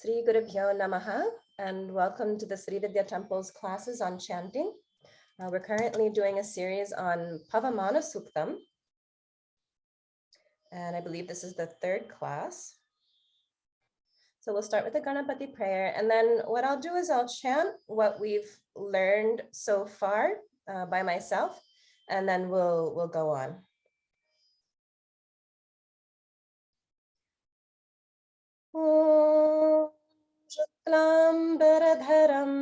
Sri Gurubhyo Namaha, and welcome to the Sri Vidya Temple's classes on chanting. We're currently doing a series on Pavamana Suktam, and I believe this is the third class. So we'll start with the Ganapati prayer, and then what I'll do is I'll chant what we've learned so far by myself, and then we'll go on. Shuklam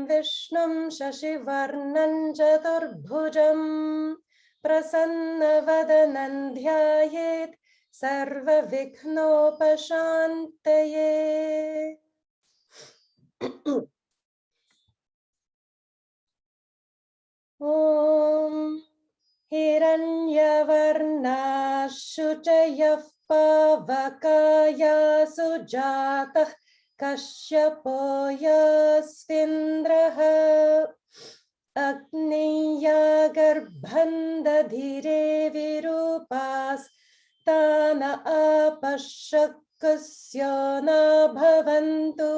Vishnum Shashivarnam Chaturbhujam Prasanna Dhyanayet Sarva Vikhnopashantaye. Om Hiranyavarna Shuchayah Pavakaya Sujatah Kashyapo Yasvindraha Agniya Garbhandadhire Virupas Tana Apashakusyona Bhavantu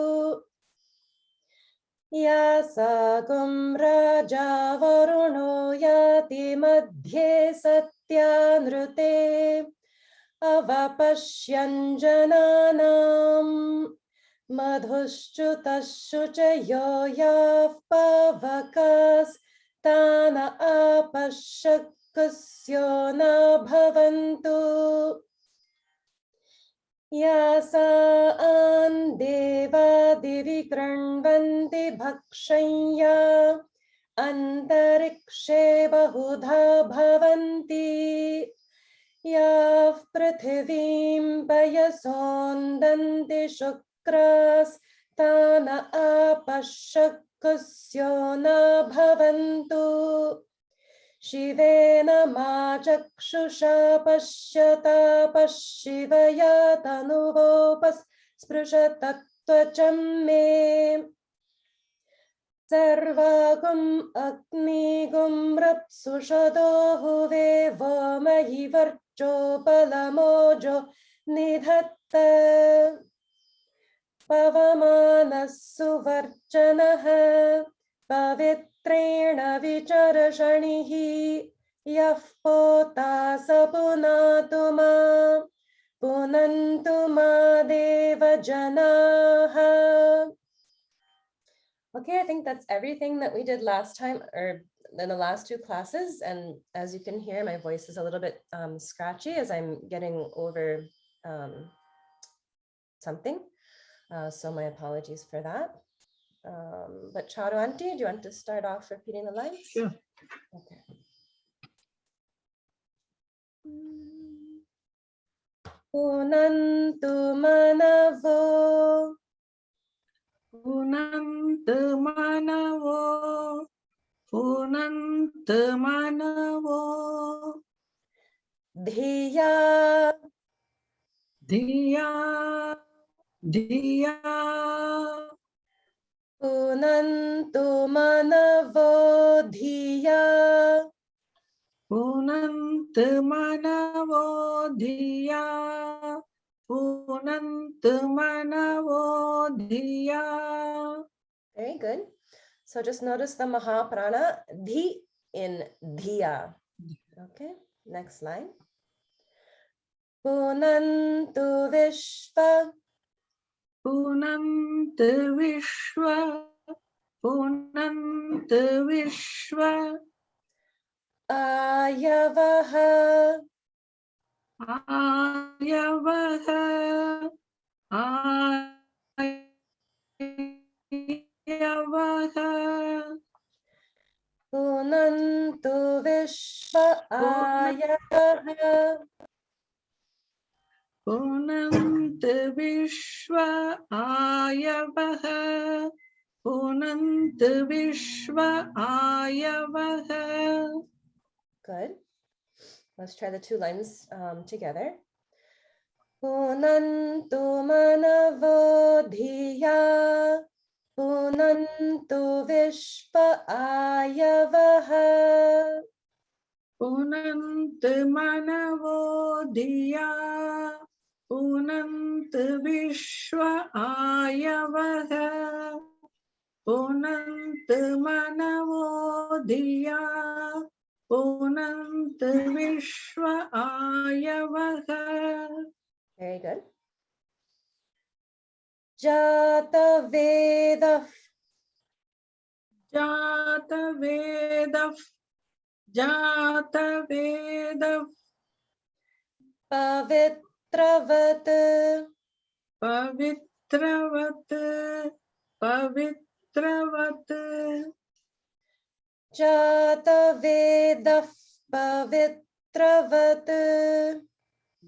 Yasagum Raja Varuno Yati Madhye Satyanrute Avapashyanjananam Madhushchutashuchayo Yav Pavakas Tana Apashakusyona Bhavantu Yasaan Deva Divi Kranvanti Bhakshanya Antarikshe Bahudha Bhavanti Yav Prithivim Payasondanti Shukras Tana Apashakusyona Bhavantu Shivena Machakshusha Pashyata Pashivaya Tanuvopas Sprushatattvacham Me Sarvagum Agnigum Rapsushado Huve Vomahi Varcho Palamojo Nidhatta Pavamana Suvarchanaha Pavitrena Vicharashanihi Yah Pota Sapunatuma Punantuma Deva Janaha. Okay, I think that's everything that we did last time, or in the last two classes. And as you can hear, my voice is a little bit scratchy as I'm getting over something. So my apologies for that. But Charu Auntie, do you want to start off repeating the lines? Sure. Okay. Punantu manavo Punanta manavo, Punanta manavo, Dhiya Diya, Diya, Punantu manavo Dhiya Punanta manavo, Diya, Punanta manavo, Diya. Very good. So just notice the Mahaprana, Dhi in Dhiya. Okay, next line. Punantu Vishva Punanta Vishwa, Punanta Vishwa, Ayavaha Ayavaha, Ayavaha, Punantu Vishva Ayavaha Punanta Vishwa, Ayavaha, Punanta Vishwa, Ayavaha. Good. Let's try the two lines together. Punantu manavo Dhiya Punantu Vishva Ayavaha Punanta manavo Dhiya, Punanta पुनन्त विश्व आयवः पुनन्त मनवो धिया पुनन्त विश्व आयवः. Very good. Jata Veda. Jata Veda Jata Veda Pavitravat. Pavitravat Pavitravat Jata Veda Pavitravat.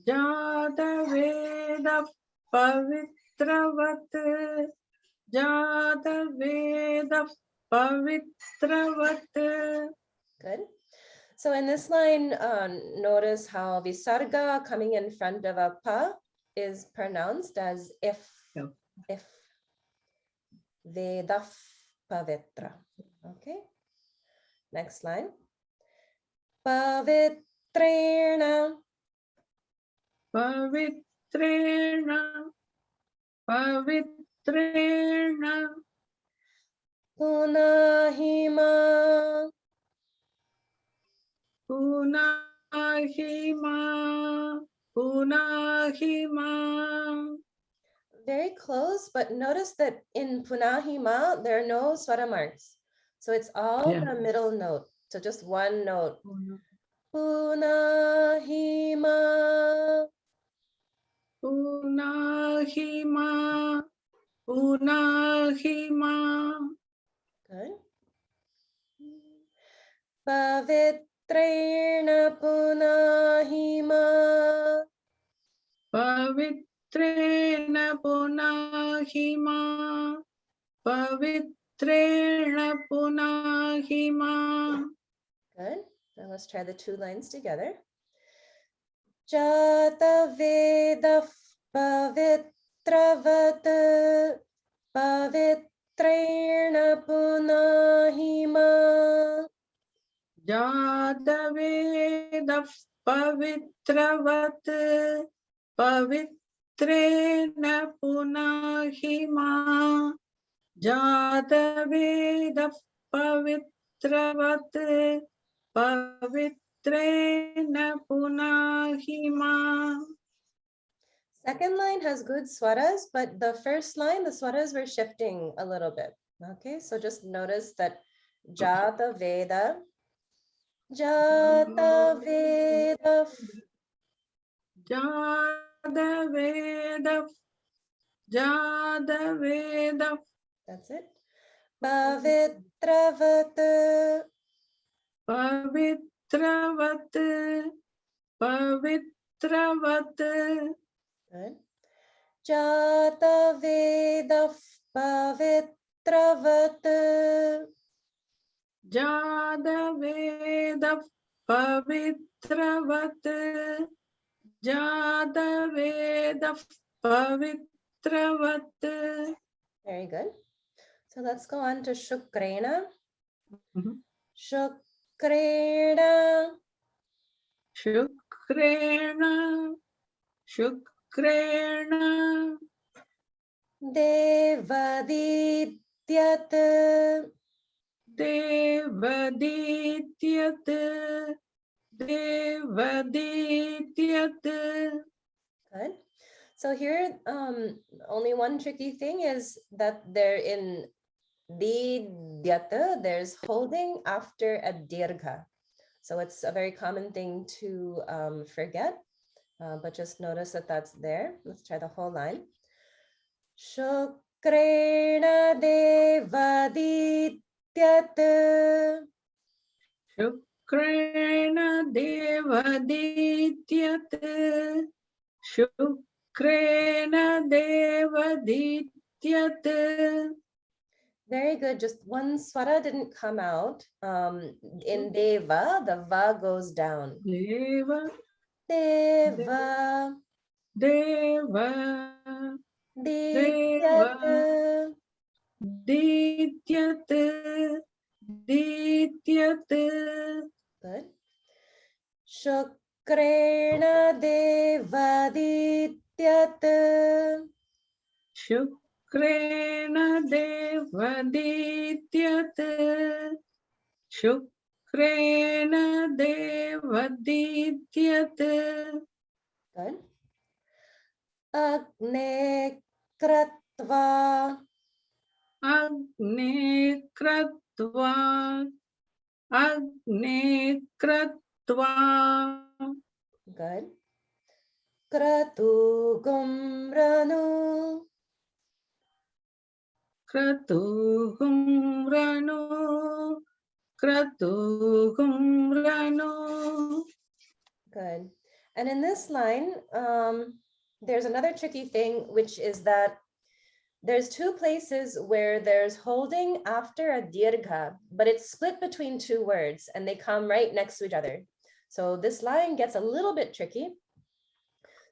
Jata Veda Pavitravat Jata Veda Pavitravat. Good. So in this line, notice how Visarga coming in front of a pa is pronounced as if. Yeah. If. Vedaf Pavitra. Okay. Next line. Pavitrena. Pavitrena Pavitrena Punahima. Punahima Punahima. Very close, but notice that in Punahima, there are no swara marks. So it's all the middle note. So just one note. Punahima. Punahima Punahima. Good. Pavitrena Punahima. Pavitrena Punahima Pavitrena Punahima. Good. Now let's try the two lines together. Jata Veda Pavitravat Pavitrena Punahima. Jata Veda Pavitravat Pavitrena Punahima Jata Veda Pavitravat Pavitrena Punahima. Second line has good swaras, but the first line, the swaras were shifting a little bit. Okay, so just notice that Jata Veda, Jata Veda, Jada Veda Jada Veda. That's it. Pavitravat, Pavitravat Pavitravat good. Jata Veda Pavitravat, Jada Veda Pavitravat Jada Veda Pavitravat. Very good. So let's go on to Shukrena. Shukrena. Shukrena Shukrena Devadityat. Devadityat Devadityat. Good. So here, only one tricky thing is that they're in Didyata, there's holding after a dirgha. So it's a very common thing to forget, but just notice that that's there. Let's try the whole line. Shukrena devadityat. Shukrena Devadityat Shukrena Devadityat. Very good. Just one swara didn't come out. In Deva, the va goes down. Deva Deva. Deva Dityat. Dityat Dityat. Good. Shukrena devadityat. शुक्रेण देवदीत्यत् शुक्रेण देवदीत्यत् Good. Agne kratva. Agne kratva Agne kratva Good. Kratugum ranu. Kratuhum ranu Kratuhum ranu. Good. And in this line, there's another tricky thing, which is that there's two places where there's holding after a dirgha, but it's split between two words and they come right next to each other. So this line gets a little bit tricky.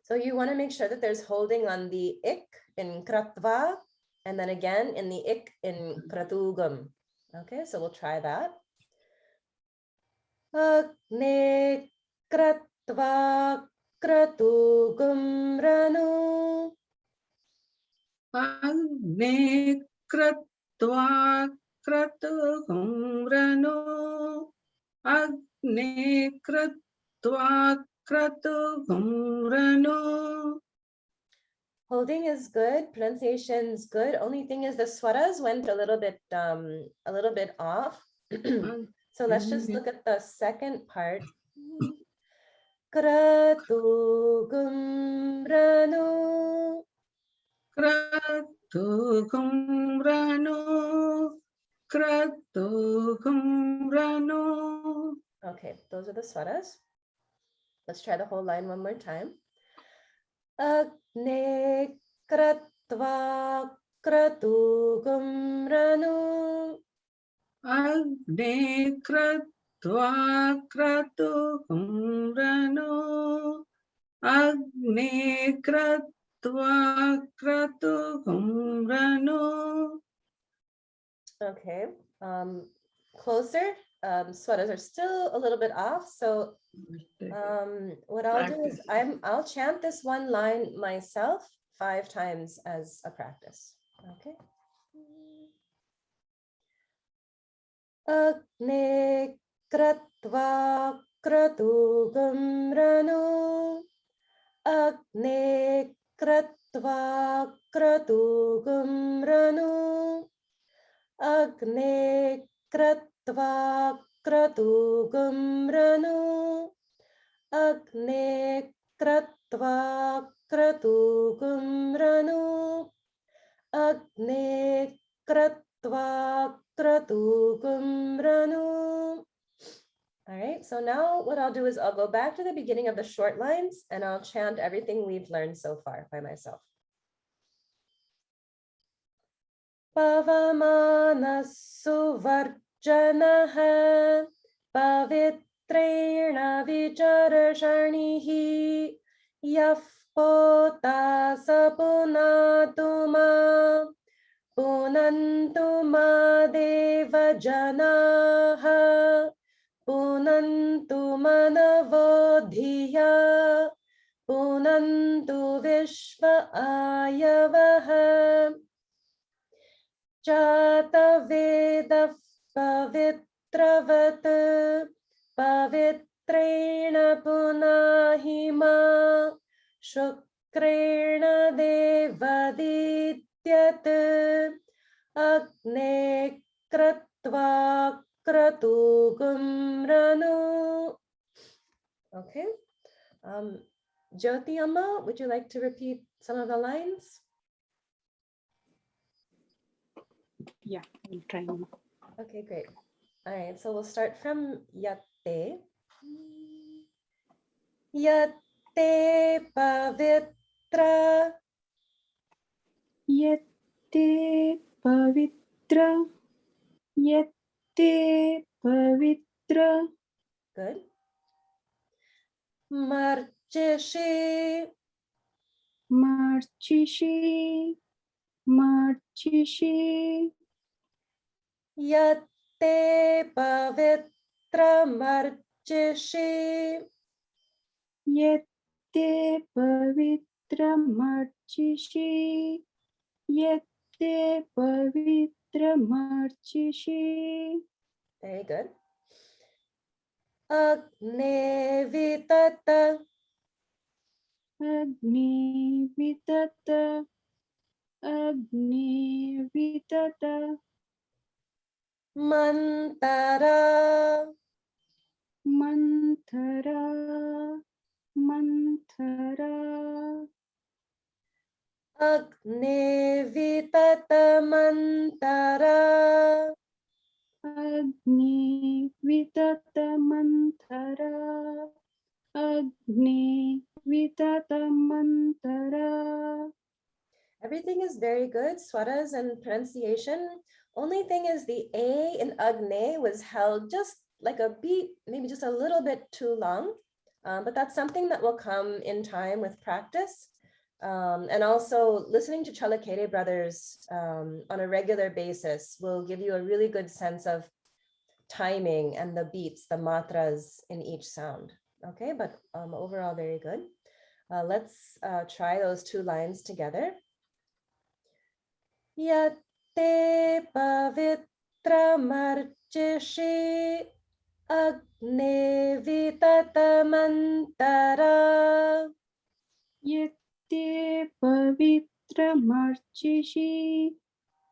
So you want to make sure that there's holding on the ik in kratva, and then again in the ik in kratugam. Okay, so we'll try that. Agne kratva kratugam ranu. Agne kratva kratuhum ranu Agne kratva kratuhum ranu. Holding is good, pronunciation's good. Only thing is the swaras went a little bit off. So let's just look at the second part. Kratugum ranu. Kratuhum ranu Kratuhum ranu. Okay, those are the swaras. Let's try the whole line one more time. Agne kratva kratugum ranu. Agne kratva kratuhum ranu Agne kratva kratuhum ranu. Okay, closer. Swaras are still a little bit off. So what I'll do is I'll chant this one line myself 5 times as a practice. Okay. Agne kratva kratugam ranu. Agne kratva kratugam ranu. Agne kratva kratugam ranu. Agne kratva kratugam ranu. Agne kratva kratugam ranu. All right, so now what I'll do is I'll go back to the beginning of the short lines and I'll chant everything we've learned so far by myself. Pavamana suvarjanaha pavitrena vicharashanihi yaf pota sapunatuma punantuma deva janaha punantu manavodhiya punantu vishva ayavaha Jata Veda Pavitravat Pavitrena Punahima Shukrena Devadityat Agne Kratva Kratugam Ranu. Okay. Jyoti Amma, would you like to repeat some of the lines? Yeah, we'll try. Okay, great. All right, so we'll start from yatte. Yatte pavitra. Yatte pavitra. Yatte pavitra. Good. Marchishi. Marchishi. Marchishi. Yatte pavitra marchishi. Yatte pavitra pavitramarchishi. Yette pavitramarchishi. Very good. Agne vitata. Agni vitata. Agni vitata. Mantara. Mantara. Mantara. Agne vitata mantara. Agni vitata mantara. Agni vitata mantara. Everything is very good, swaras and pronunciation. Only thing is the A in Agne was held just like a beat, maybe just a little bit too long. But that's something that will come in time with practice. And also listening to Chalakere brothers on a regular basis will give you a really good sense of timing and the beats, the matras in each sound. Okay, but overall very good. Let's try those two lines together. Yatte pavitramarchishi agne vitatamantara. Yette pavitramarchishi.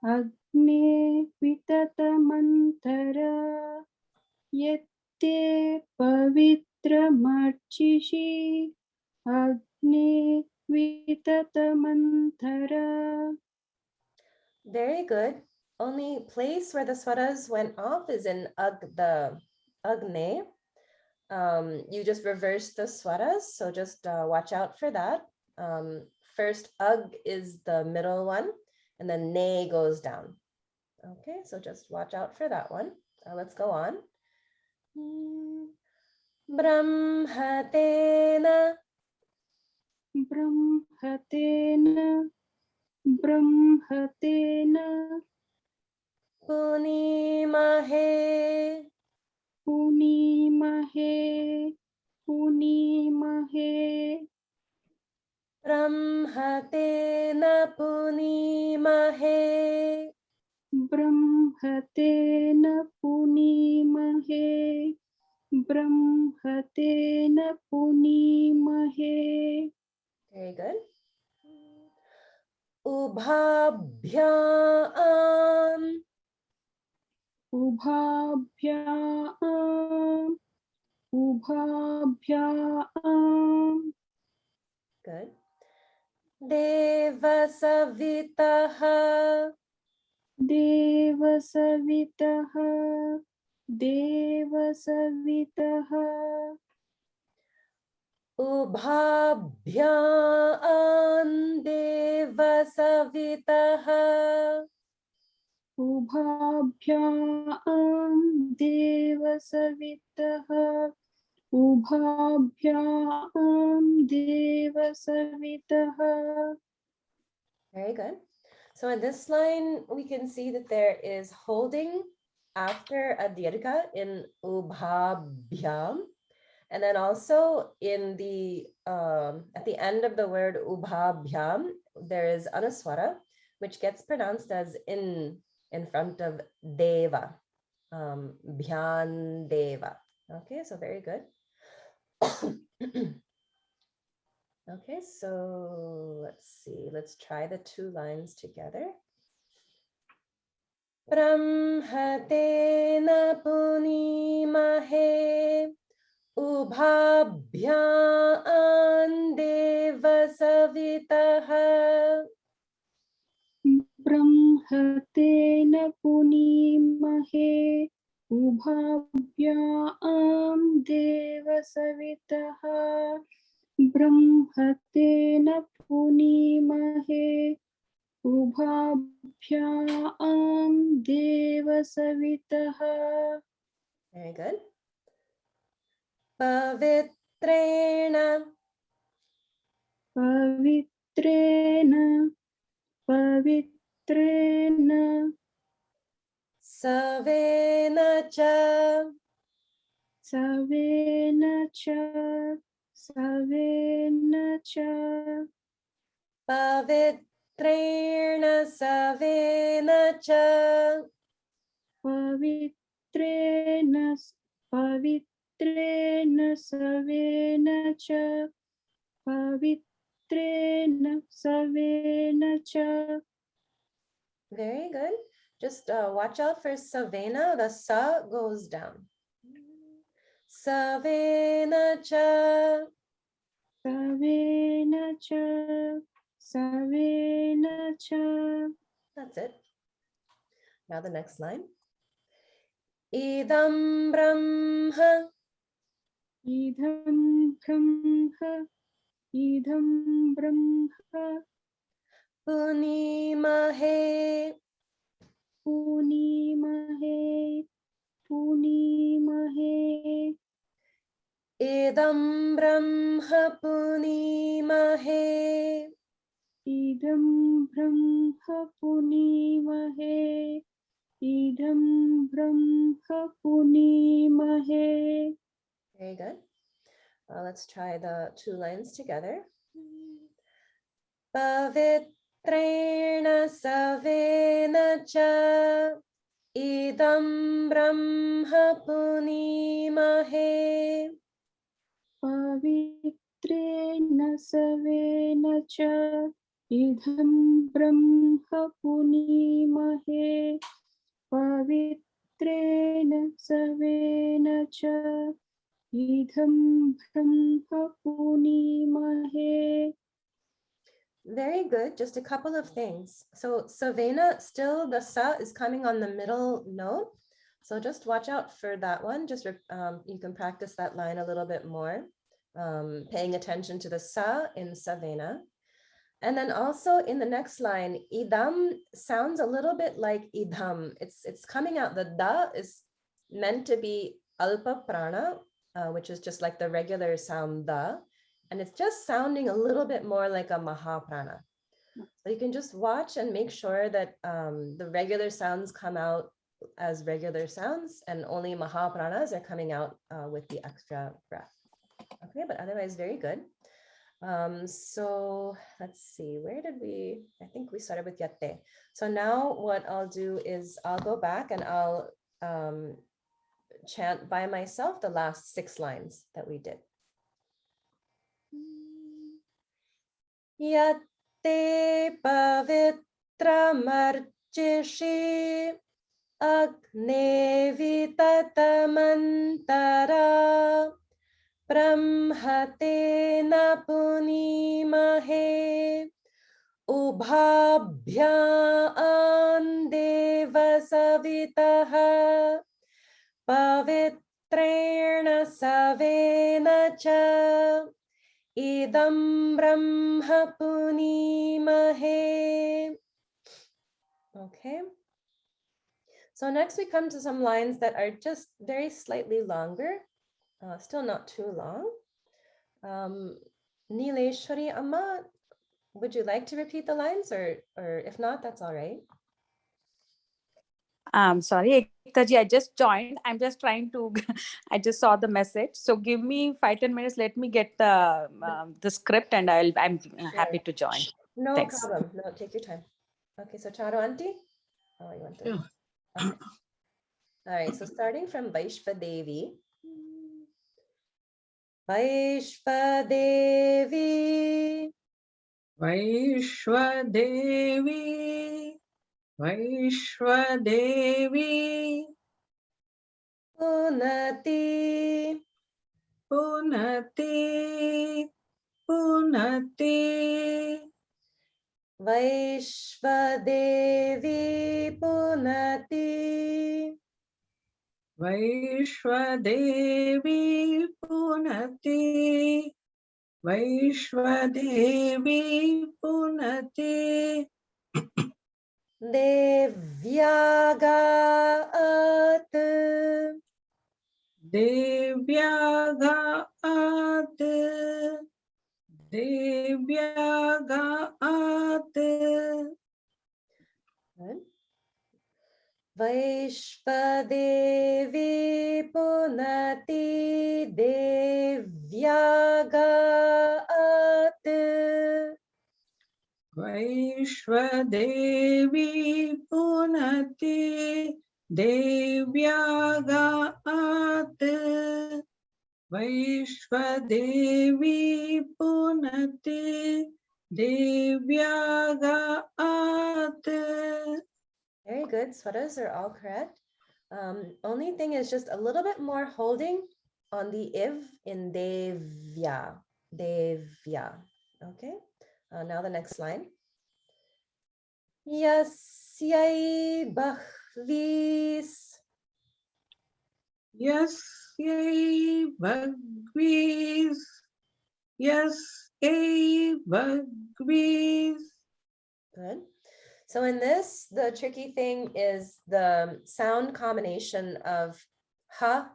Agni vitatamantara. Yette pavitramarchishi. Agni vitatamantara. Very good. Only place where the swaras went off is in the agne. You just reverse the swaras, so just watch out for that. First ug is the middle one, and then ne goes down. Okay, so just watch out for that one. Let's go on. Brahmatena. Brahmatena. Brahmatena. Punimahe. Punimahe. Punimahe. Brahmatena punimahe. Brahmatena punimahe. Brahmatena punimahe. Very good. Ubhabhyam. Ubhabhyam. Ubhabhyam. Good. Devasavitaha. Devasavitaha. Devasavitaha. Ubhabhyam devasavitaha. Ubhabhyam devasavitaha. Ubhabhyam devasavitaha. Very good. So in this line, we can see that there is holding after a dirgha in ubhabhyam. And then also in the at the end of the word ubhabhyam, there is anuswara, which gets pronounced as in front of deva, bhyan deva. Okay, so very good. Okay, so let's see. Let's try the two lines together. Brahmatena punimahe. Ubhabhyam devasavitaha. Brahmatena punimahe. Ubhabhyam devasavitaha. Brahmatena punimahe. Ubhabhyam devasavitaha. Very good. Pavitrena. Pavitrena. Pavitrena. Savena cha. Savena cha. Savena cha. Pavitrena savena cha. Pavitrena savena cha. Pavitrena savena cha. Very good. Just watch out for savena. The sa goes down. Savena cha. Savena cha. Savena cha. That's it. Now the next line. Idam brahma. Idam brahma. Idam brahma. Punimahe. Punimahe. Punimahe. Idam brahma punimahe. Idam brahma punimahe. Idam brahma punimahe. Very good. Let's try the two lines together. Pavitrena savena cha. Idam brahma punimahe. Pavitrena savena cha. Idam brahma punimahe. Pavitrena savena cha. Idam brahma punimahe. Very good. Just a couple of things. So savena, still the sa is coming on the middle note. So just watch out for that one. Just you can practice that line a little bit more, paying attention to the sa in savena. And then also in the next line, idam sounds a little bit like idham. It's coming out. The da is meant to be alpa prana, which is just like the regular sound da. And it's just sounding a little bit more like a mahaprana. So you can just watch and make sure that the regular sounds come out as regular sounds, and only mahapranas are coming out with the extra breath. Okay, but otherwise very good. So let's see, where did we, I think we started with yatte. So now what I'll do is I'll go back and I'll chant by myself the last 6 lines that we did. Yatte pavitra marchishi agne vitatamantara brahmatena punimahe ubhabhyam deva savitaha pavitrena savena cha idam brahma punimahe. Okay. So next we come to some lines that are just very slightly longer, still not too long. Nileshwari Amma, would you like to repeat the lines, or if not, that's all right. Sorry, Ektaji, I just joined. I'm just trying to, I just saw the message. So give me 5-10 minutes. Let me get the script and I'm happy to join. No Thanks. problem. No, take your time. Okay, so Charu auntie. Oh, you want to? Yeah. Okay. All right, so starting from Vaishva Devi. Vaishva Devi. Vaishwadevi, Vaishwadevi, Punati. Punati, Punati, Vaishva Devi Punati. Vaishwadevi, Punati, Vaishwadevi, Punati, Devyagaat. Devyagaat, Devyagaat, Good. Vaishva Devi Punati Devyagaat. Vaishvadevi punati devyagat. Vaishvadevi punati devyagat. Very good. Swaras are all correct. Only thing is just a little bit more holding on the iv in devya. Devya. Okay. Now the next line. Yasyai bahvis. Yasyai bhagvis. Yasyai bhagvis. Good. So in this, the tricky thing is the sound combination of ha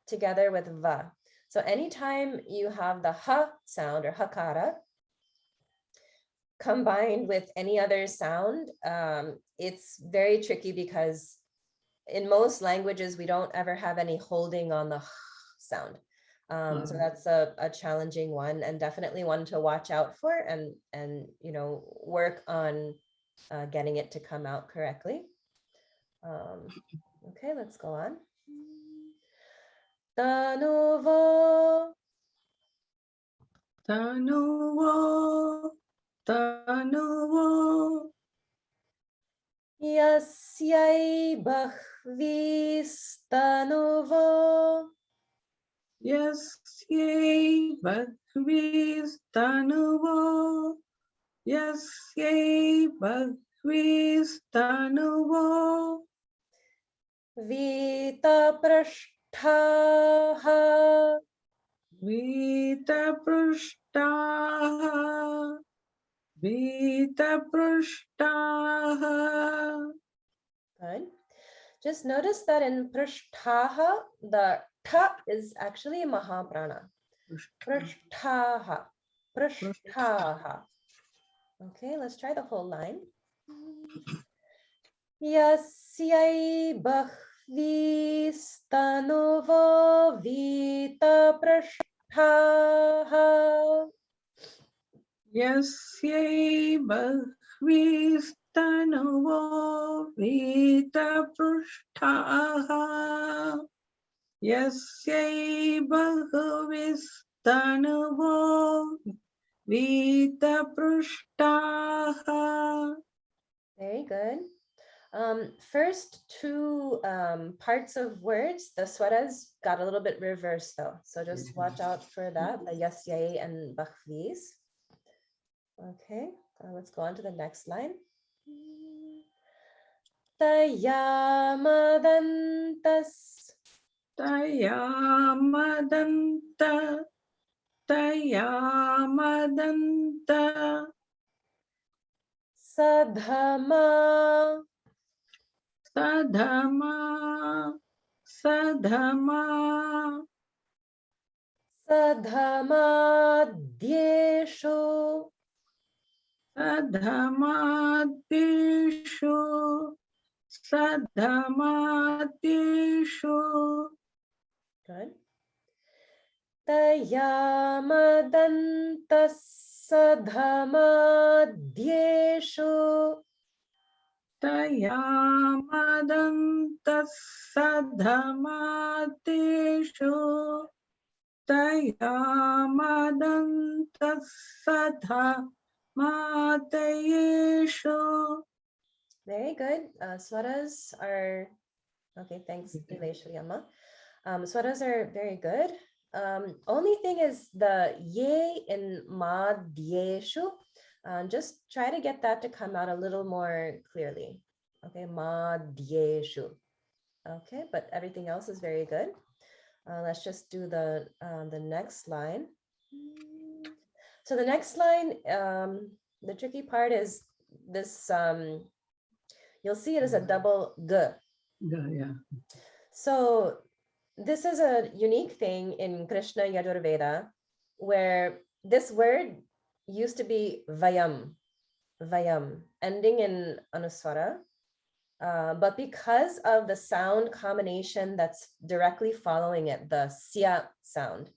together with va. So anytime you have the ha sound or hakara combined with any other sound, it's very tricky because in most languages, we don't ever have any holding on the sound. So that's a challenging one and definitely one to watch out for and work on getting it to come out correctly. Okay, let's go on. Tanuvo. Tanuvo. Tanuvo. Yasyai bahvis tanuvo. Yasyai bhagvis tanuvo. Yasyai bhagvis tanuvo. Vita prashtaha. Vita prashtaha. Vita prashtaha. Good. Just notice that in prashtaha, the ta is actually mahaprana. Prashtaha. Prashtaha. Okay, let's try the whole line. Yasyai bahvis tanuvo vita prashtaha. Yasyai bhagvis tanuvo vita prashtaha. Yasyai bhagvis tanuvo vita prashtaha. Very good. First two parts of words, the swaras got a little bit reversed though. So just watch out for that, the yasyai and bahvis. Okay, let's go on to the next line. Tayamadantas. Tayamadanta. Tayamadanta. Sadhama. Sadhama. Sadhama. Sadhamadhyeshu. Sadhamadeshu. Sadhamadeshu. Good. Tayamadantas sadhamadhyeshu. Tayamadantas sadhamadeshu. Tayamadantas sadhamadeshu. Very good. Swaras are, okay, thanks, Nileshwari Amma. Swaras are very good. Only thing is the ye in madhyeshu. Just try to get that to come out a little more clearly. Okay, madhyeshu. Okay, but everything else is very good. Let's just do the next line. So the next line, the tricky part is this, you'll see it as a double g. Yeah. So this is a unique thing in Krishna Yajurveda, where this word used to be vayam, ending in anuswara. But because of the sound combination that's directly following it, the sya sound,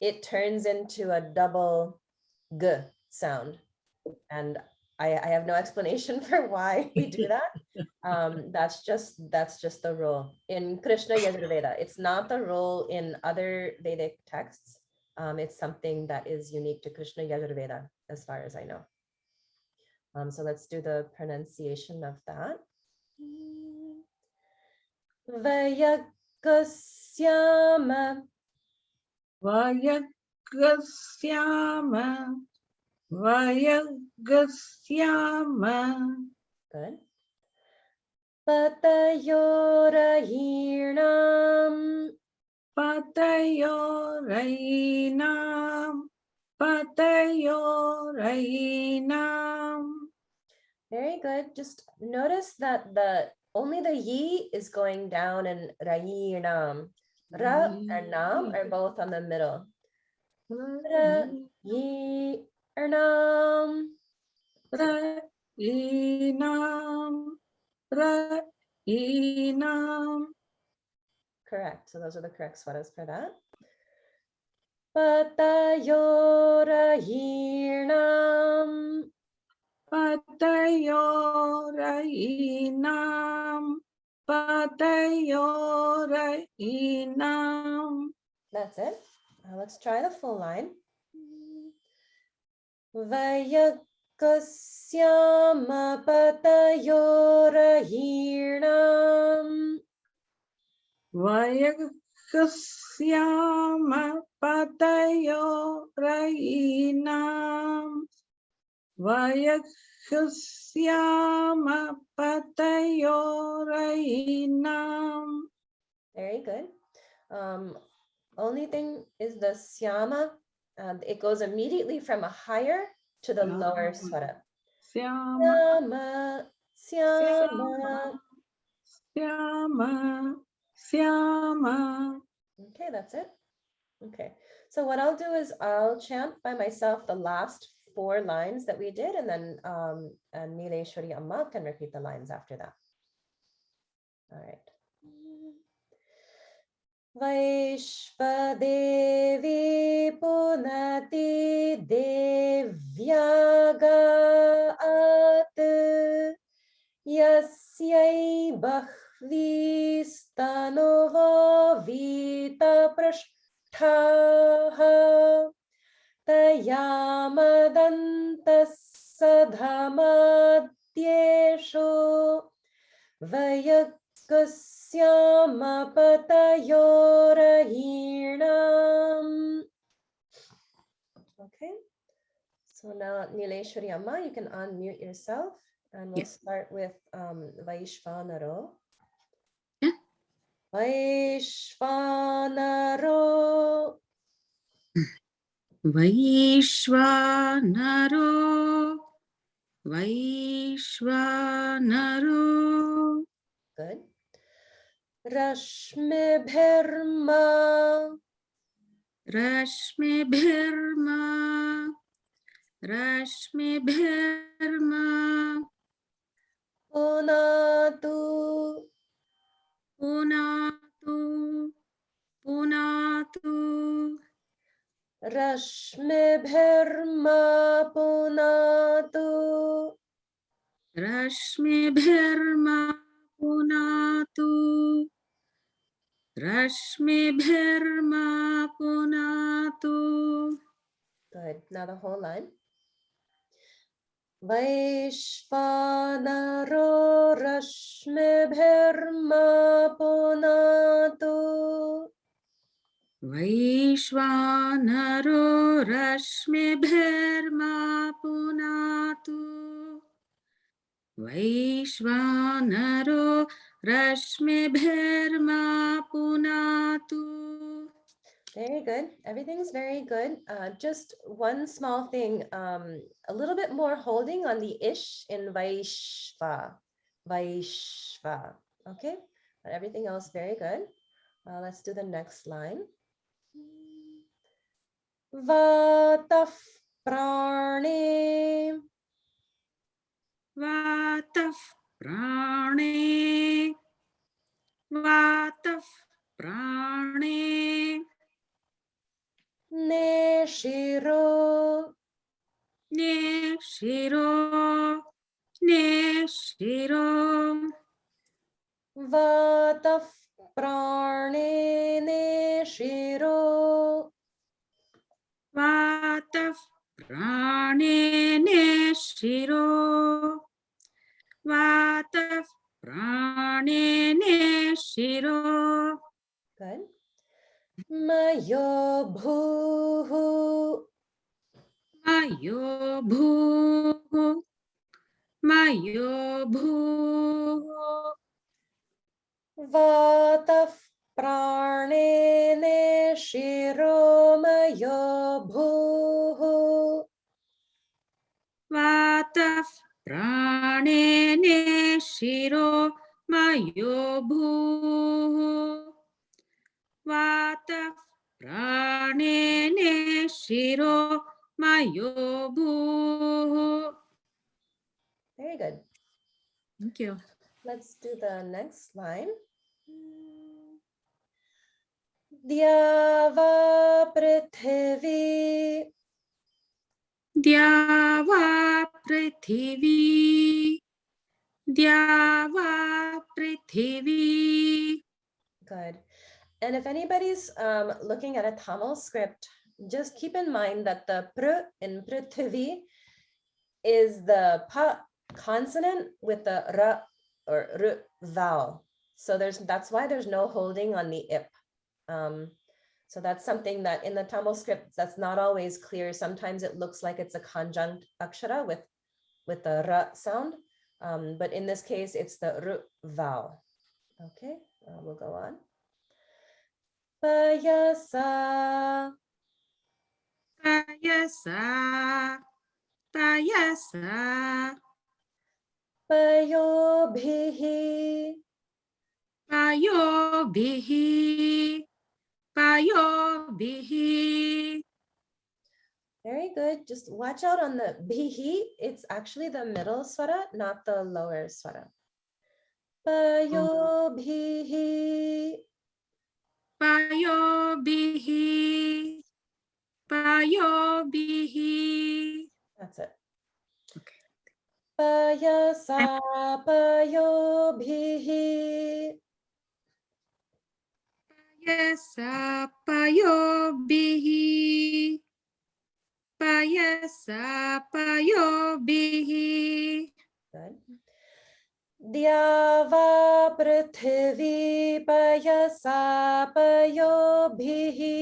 it turns into a double g sound. And I have no explanation for why we do that. That's just the rule in Krishna Yajurveda. It's not the rule in other Vedic texts. It's something that is unique to Krishna Yajurveda, as far as I know. So let's do the pronunciation of that. Vayagasyama. Vayagasyama. Vayagasyama. Good. Patayorahirnam. Patayorainam. Patayorainam. Very good. Just notice that only the yi is going down and rayinam. Ra and nam are both on the middle. Rayinam. Rayinam. Rayinam. Correct. So those are the correct swaras for that. Patayorahirnam. Patayorainam. Patayorainam. That's it. Let's try the full line. Vayagasyama patayorahirnam. Vayagasyama patayorainam. Vayagasyama patayorainam. Very good. Only thing is the syama. It goes immediately from a higher to the lower swara. Syama. Syama, Syama. Syama. Okay, that's it. Okay, so what I'll do is I'll chant by myself the last 4 lines that we did, and then Nileshwari Amma can repeat the lines after that. All right. Vaishvadevi punati devyagaat yasyai bahvi stanova vita prashthaha tayamadanta sadhamadyesho Vayagasyama patayorahirnam. Okay, so now Nileshwari Amma, you can unmute yourself, and we'll start with Vaishvanaro. Yeah. Vaishvanaro. Vaishvanaro. Vaishvanaro. Good. Rashmibhirma. Rashmibhirma. Rashmibhirma. Punatu. Punatu. Punatu. Rashmibhirma punatu. Rashmibhirma punatu. Rashmibhirma punatu. Good. Now the whole line. Vaishvanaro rashmibhirma punatu. Vaishvanaro rashmibhirma punatu. Vaishvanaro rashmibhirma punatu. Very good. Everything's very good. Just one small thing, a little bit more holding on the ish in Vaishva. Vaishva. Okay, but everything else very good. Let's do the next line. Vataf prane. Vataf prane. Vataf prane. Neshiro. Neshiro. Neshiro. Vatah prane neshiro. Vatah prane neshiro. Vatah prane neshiro. Good. Mayo bhuhu. Mayo bhu. Mayo bhu. Vatah prane neshiro mayo bhuhu. Vatah prane neshiro mayo bhu. Vatah prane neshiro mayo bhu. Very good. Thank you. Let's do the next line. Dyava prithvi. Dyava prithvi. Dyava prithvi. Good. And if anybody's looking at a Tamil script, just keep in mind that the pr in prithvi is the pa consonant with the ra or r vowel. So that's why there's no holding on the ip. So that's something that in the Tamil script that's not always clear. Sometimes it looks like it's a conjunct akshara with the ra sound, but in this case it's the r vowel. Okay, we'll go on. Payasa. Payasa. Payasa. Payobhihi. Payobhihi. Payobhihi. Very good. Just watch out on the bihi. It's actually the middle swara, not the lower swara. Payobhihi. Payobhihi. Payobhihi. That's it. Okay. Payasa payobhihi. Payasa payobhihi. Payasa payobhihi. Good. Dyava prithvi payasa payobhihi.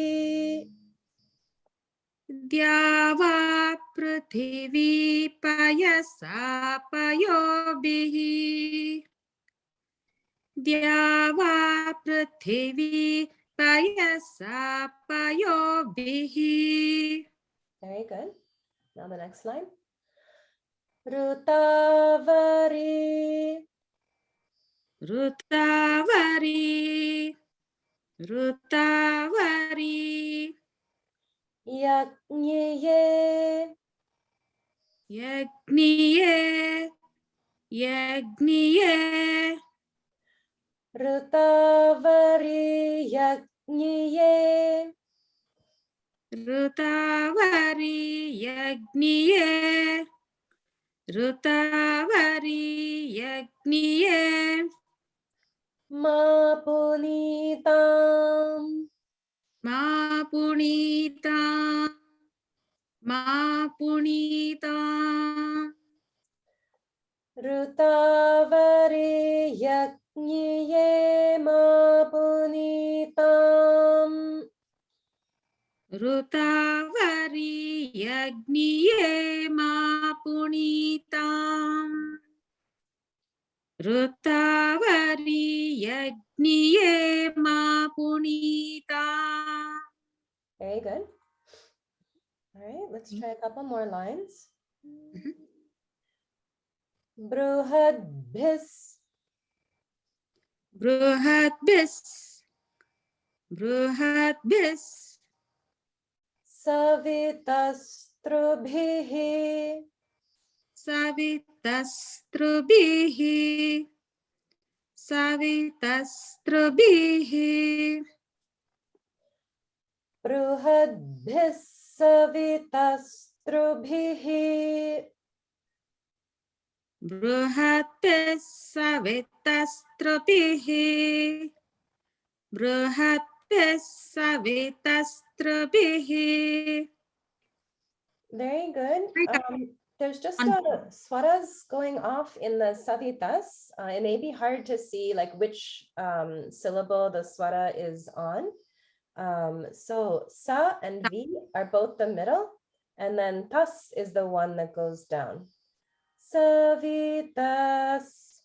Dyava prithvi payasa payobhihi. Dyava prithvi payasa payobhihi. Very good. Now the next line. Rutavari. Rutavari. Rutavari. Yajniye. Yagniye. Yagniye. Rutavari yajniye. Rutavari yagniye. Rutavari yagniye. Ma punitam. Ma punita. Ma punita. Rutavari yajniye ma punitam. Rutavari yagniye ma punitam. Rutavari yagniye ma punitam. Very good. All right, let's try a couple more lines. Bruhadbhis. Bruhadbhis. Bruhadbhis. Savitastrubhihi. Savitastrubihi. Savitastrubihi. Bruhadbhis savitastrubhihi. Savetasthrubhihi. Bruhatbis Savetastrabihi. Bruhatbis Savetastrabihi. Very good. There's just On- swaras going off in the savitas. It may be hard to see like which syllable the swara is on. So sa and vi are both the middle, and then tas is the one that goes down. Savitas.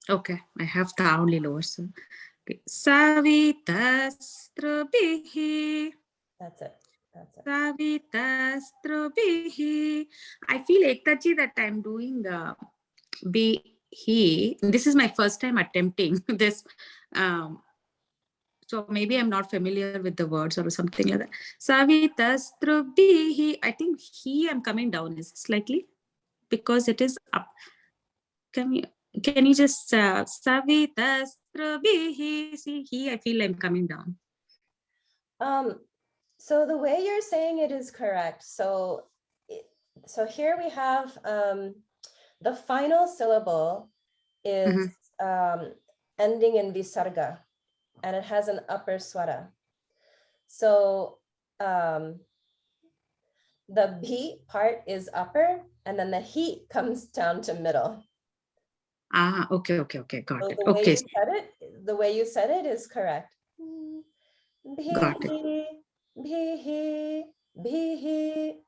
Okay, I have the only lower. So, okay. Savitastrabihi. That's it. That's it. Savitastrabihi. I feel Ektaji that I'm doing be he. This is my first time attempting this. So maybe I'm not familiar with the words or something like that. Savitastrabihi. I think he I'm coming down is slightly because it is up. Can you just Savitastrabihi? See, he I feel I'm coming down. So the way you're saying it is correct. So here we have the final syllable is ending in visarga, and it has an upper swara. So the bhi part is upper, and then the he comes down to middle. Ah, okay, got So it. the Okay, way you said it is correct. got it. Bhihi, bhihi.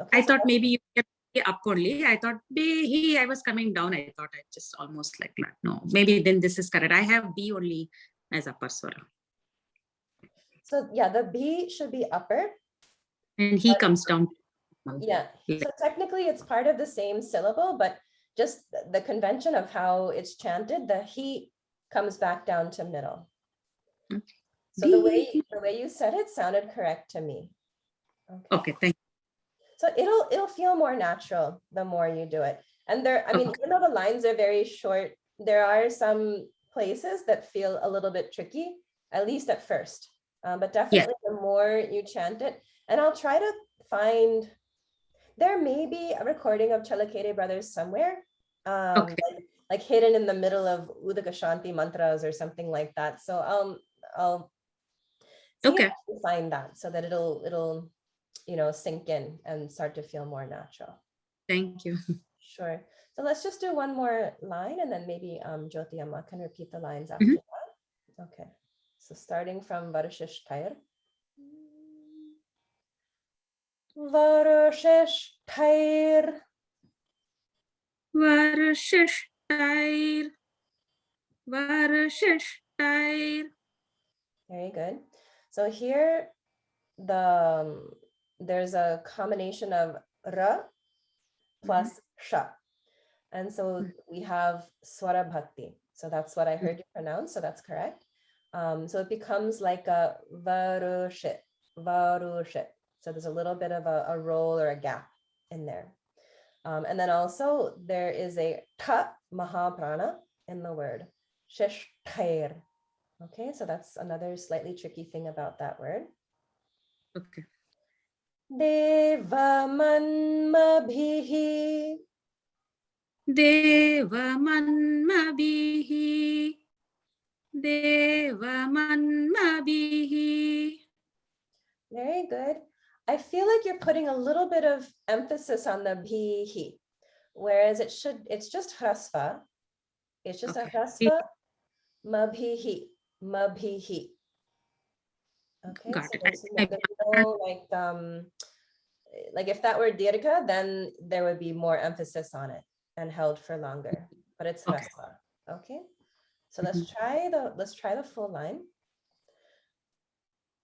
Okay, I so thought maybe you kept me up only. I thought he I was coming down. I thought I just almost like that. No, maybe then this is correct. I have B only as upper swara. So yeah, the B should be upper. And he comes down. Yeah, so technically it's part of the same syllable, but just the convention of how it's chanted, the he comes back down to middle. Okay. So the way you said it sounded correct to me. Okay, thank you. So it'll feel more natural the more you do it. And there, I mean, even though the lines are very short, there are some places that feel a little bit tricky, at least at first. But definitely the more you chant it, and I'll try to find, there may be a recording of Chalakere Brothers somewhere, like hidden in the middle of Udaka Shanti mantras or something like that. So I'll see if I can find that so that it'll sink in and start to feel more natural. Thank you. Sure. So let's just do one more line, and then maybe Jyoti Amma can repeat the lines after that. Okay. So starting from Varashishtair. Varashishtair. Varashishtair. Varashishtair. Very good. So here there's a combination of ra plus sha. And so we have swara bhakti. So that's what I heard you pronounce. So that's correct. So it becomes like a varushit, varushit. So there's a little bit of a roll or a gap in there. And then also there is a ta mahaprana in the word, shishtair. Okay, so that's another slightly tricky thing about that word. Okay. Devamanmabhihi. Devamanmabhihi. Devamanmabhihi. Very good. I feel like you're putting a little bit of emphasis on the bhihi, whereas it's just hrasva. It's just a hrasva, mabhihi, mabhihi. Okay, Got so it. there's no like if that were dirgha, then there would be more emphasis on it and held for longer, but it's hrasva. Okay, so let's try the full line.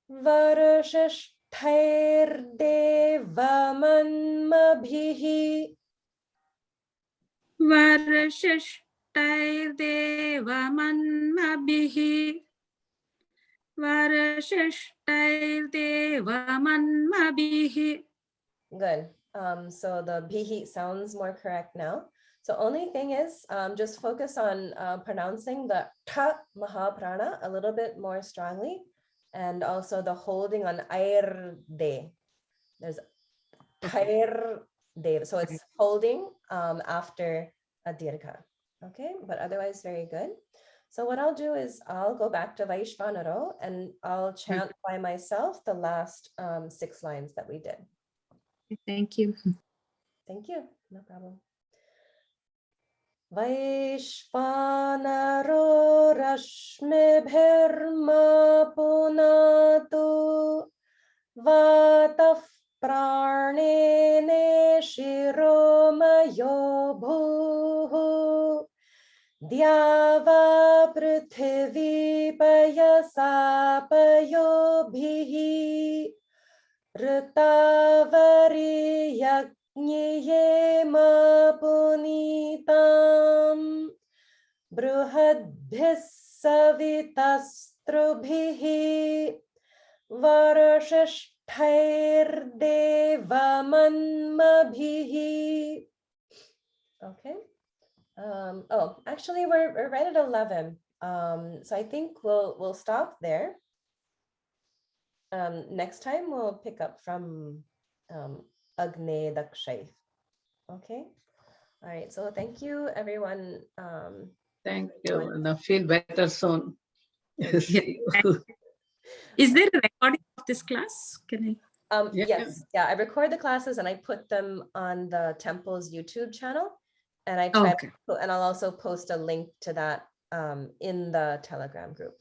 Varashishtair devamanmabhihi. Varashishtair devamanmabhihi. Varashishtair devamanmabhihi. Good. So the bhihi sounds more correct now. So only thing is just focus on pronouncing the ta mahaprana a little bit more strongly, and also the holding on air de. There's Thair Dev. So it's holding after a dirgha. Okay, but otherwise very good. So what I'll do is I'll go back to Vaishvanaro and I'll chant by myself the last 6 lines that we did. Thank you. Thank you. No problem. Vaishvanaro rashmibhirma punatu vatah pranene shiromayo bhuhu Dyava prithvi payasapayobhihi Ritavari yajniyema punitam Bruhadbhis savitastrubhihi Varashishtair devamanmabhihi. Okay. Oh, actually, we're right at 11. So I think we'll stop there. Next time we'll pick up from Agne Dakshay. Okay. All right. So thank you, everyone. Thank you. And I feel better soon. See you. Is there a recording of this class? Can I? Yes. Yeah. I record the classes and I put them on the temple's YouTube channel. And I try Okay. and I'll also post a link to that in the Telegram group.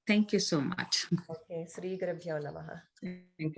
Thank you so much. Okay, Sri Gurubhyo Namaha. Thank you.